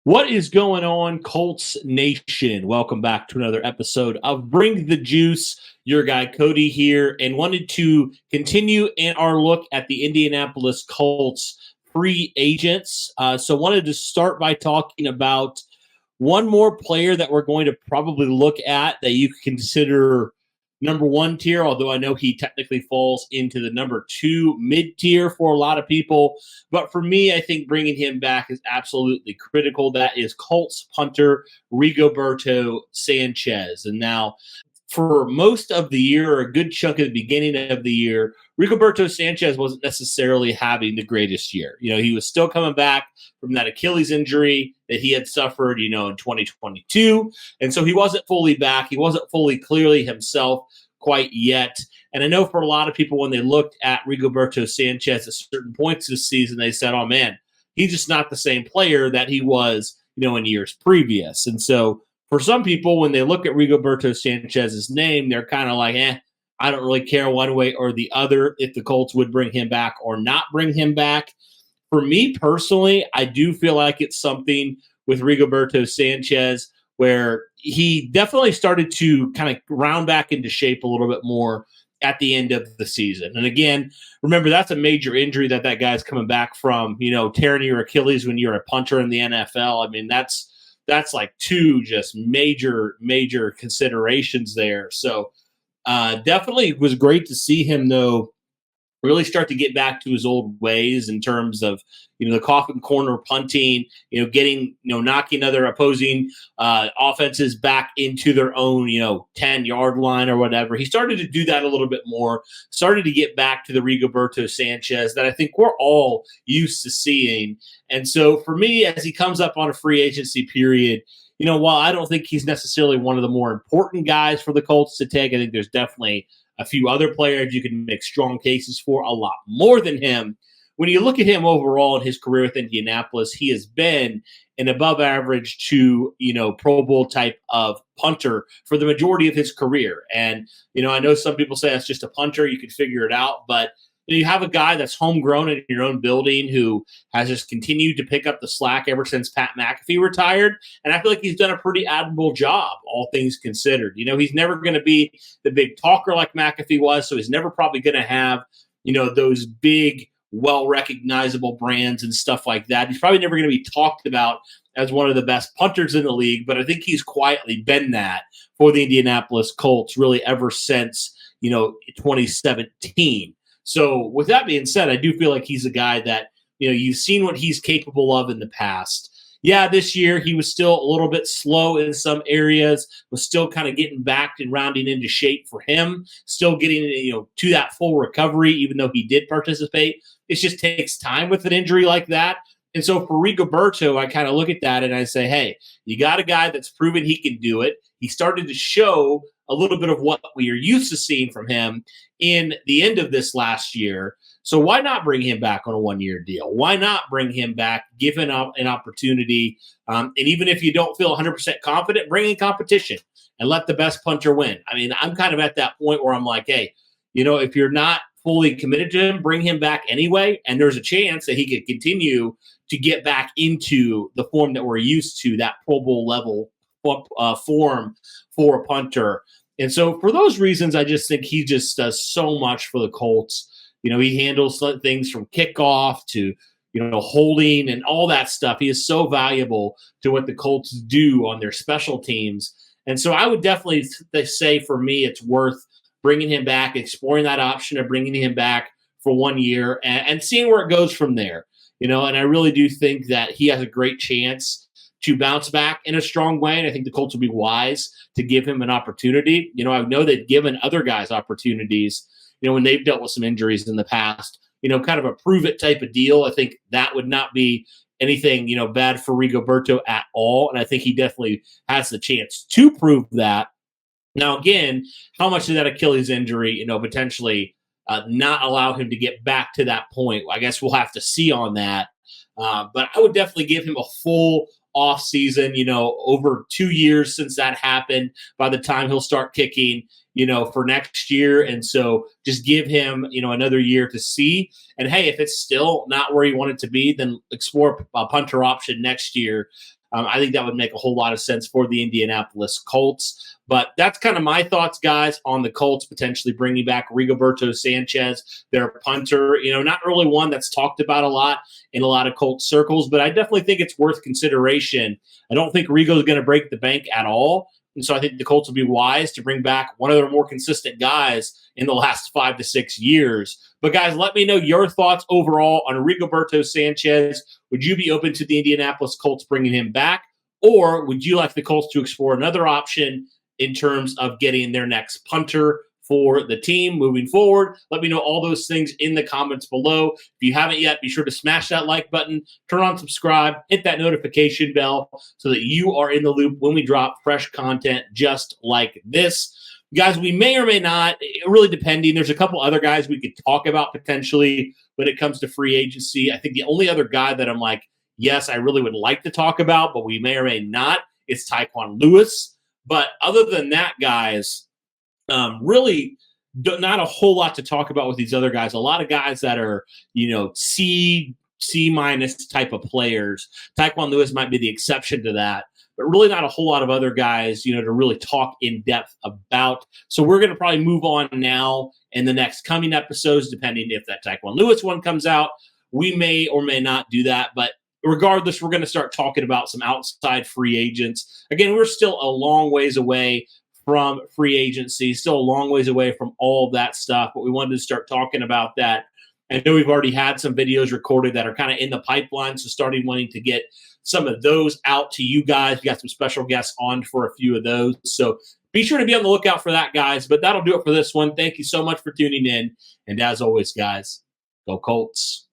What is going on, Colts Nation? Welcome back to another episode of Bring the Juice. Your guy Cody here, and wanted to continue in our look at the Indianapolis Colts free agents. So wanted to start by talking about one more player that we're going to probably look at that you consider number one tier, although I know he technically falls into the number two mid tier for a lot of people. But for me, I think bringing him back is absolutely critical. That is Colts punter Rigoberto Sanchez. And now, for most of the year, or a good chunk of the beginning of the year, Rigoberto Sanchez wasn't necessarily having the greatest year. He was still coming back from that Achilles injury that he had suffered, in 2022. And so he wasn't fully back. He wasn't fully clearly himself quite yet. And I know for a lot of people, when they looked at Rigoberto Sanchez at certain points this season, they said, oh man, he's just not the same player that he was, in years previous. And so for some people, when they look at Rigoberto Sanchez's name, they're kind of like, I don't really care one way or the other if the Colts would bring him back or not bring him back. For me personally, I do feel like it's something with Rigoberto Sanchez where he definitely started to kind of round back into shape a little bit more at the end of the season. And again, remember, that's a major injury that guy's coming back from, tearing your Achilles when you're a punter in the NFL. I mean, that's like two just major considerations there. So definitely was great to see him, though, really start to get back to his old ways in terms of, the coffin corner punting, getting, knocking other opposing offenses back into their own, 10-yard line or whatever. He started to do that a little bit more, started to get back to the Rigoberto Sanchez that I think we're all used to seeing. And so for me, as he comes up on a free agency period, while I don't think he's necessarily one of the more important guys for the Colts to take, I think there's definitely a few other players you can make strong cases for a lot more than him. When you look at him overall in his career with Indianapolis, he has been an above average to, Pro Bowl type of punter for the majority of his career. And, I know some people say that's just a punter. You could figure it out. But you have a guy that's homegrown in your own building who has just continued to pick up the slack ever since Pat McAfee retired. And I feel like he's done a pretty admirable job, all things considered. He's never going to be the big talker like McAfee was, so he's never probably going to have, those big, well-recognizable brands and stuff like that. He's probably never going to be talked about as one of the best punters in the league, but I think he's quietly been that for the Indianapolis Colts really ever since, 2017. So with that being said, I do feel like he's a guy that, you've seen what he's capable of in the past. Yeah, this year he was still a little bit slow in some areas, was still kind of getting back and rounding into shape for him, still getting, to that full recovery, even though he did participate. It just takes time with an injury like that. And so for Rigoberto, I kind of look at that and I say, hey, you got a guy that's proven he can do it. He started to show a little bit of what we are used to seeing from him in the end of this last year. So why not bring him back on a one-year deal? Why not bring him back, give him an opportunity? And even if you don't feel 100% confident, bring in competition and let the best punter win. I mean, I'm kind of at that point where I'm like, hey, if you're not fully committed to him, bring him back anyway. And there's a chance that he could continue to get back into the form that we're used to, that Pro Bowl level form for a punter. And so for those reasons, I just think he just does so much for the Colts. He handles things from kickoff to, holding and all that stuff. He is so valuable to what the Colts do on their special teams. And so I would definitely say for me, it's worth bringing him back, exploring that option of bringing him back for 1 year and seeing where it goes from there. And I really do think that he has a great chance to bounce back in a strong way. And I think the Colts will be wise to give him an opportunity. I know they've given other guys opportunities, when they've dealt with some injuries in the past, kind of a prove it type of deal. I think that would not be anything, bad for Rigoberto at all. And I think he definitely has the chance to prove that. Now, again, how much of that Achilles injury, potentially not allow him to get back to that point? I guess we'll have to see on that. But I would definitely give him a full off season, over 2 years since that happened by the time he'll start kicking, for next year. And so just give him, another year to see. And hey, if it's still not where you want it to be, then explore a punter option next year. I think that would make a whole lot of sense for the Indianapolis Colts. But that's kind of my thoughts, guys, on the Colts potentially bringing back Rigoberto Sanchez, their punter. Not really one that's talked about a lot in a lot of Colts circles, but I definitely think it's worth consideration. I don't think Rigo is going to break the bank at all. And so I think the Colts would be wise to bring back one of their more consistent guys in the last 5 to 6 years. But guys, let me know your thoughts overall on Rigoberto Sanchez. Would you be open to the Indianapolis Colts bringing him back? Or would you like the Colts to explore another option in terms of getting their next punter for the team moving forward? Let me know all those things in the comments below. If you haven't yet, be sure to smash that like button, turn on subscribe, hit that notification bell so that you are in the loop when we drop fresh content just like this. Guys, we may or may not, really depending. There's a couple other guys we could talk about potentially when it comes to free agency. I think the only other guy that I'm like, yes, I really would like to talk about, but we may or may not, is Tyquan Lewis. But other than that, guys, really not a whole lot to talk about with these other guys. A lot of guys that are, C minus type of players. Tyquan Lewis might be the exception to that, but really not a whole lot of other guys, to really talk in depth about. So we're going to probably move on now in the next coming episodes, depending if that Tyquan Lewis one comes out. We may or may not do that, but regardless, we're going to start talking about some outside free agents. Again, we're still a long ways away from free agency, still a long ways away from all of that stuff, but we wanted to start talking about that. I know we've already had some videos recorded that are kind of in the pipeline, so starting wanting to get some of those out to you guys. We got some special guests on for a few of those, so be sure to be on the lookout for that, guys. But that'll do it for this one. Thank you so much for tuning in, and as always, guys, go Colts.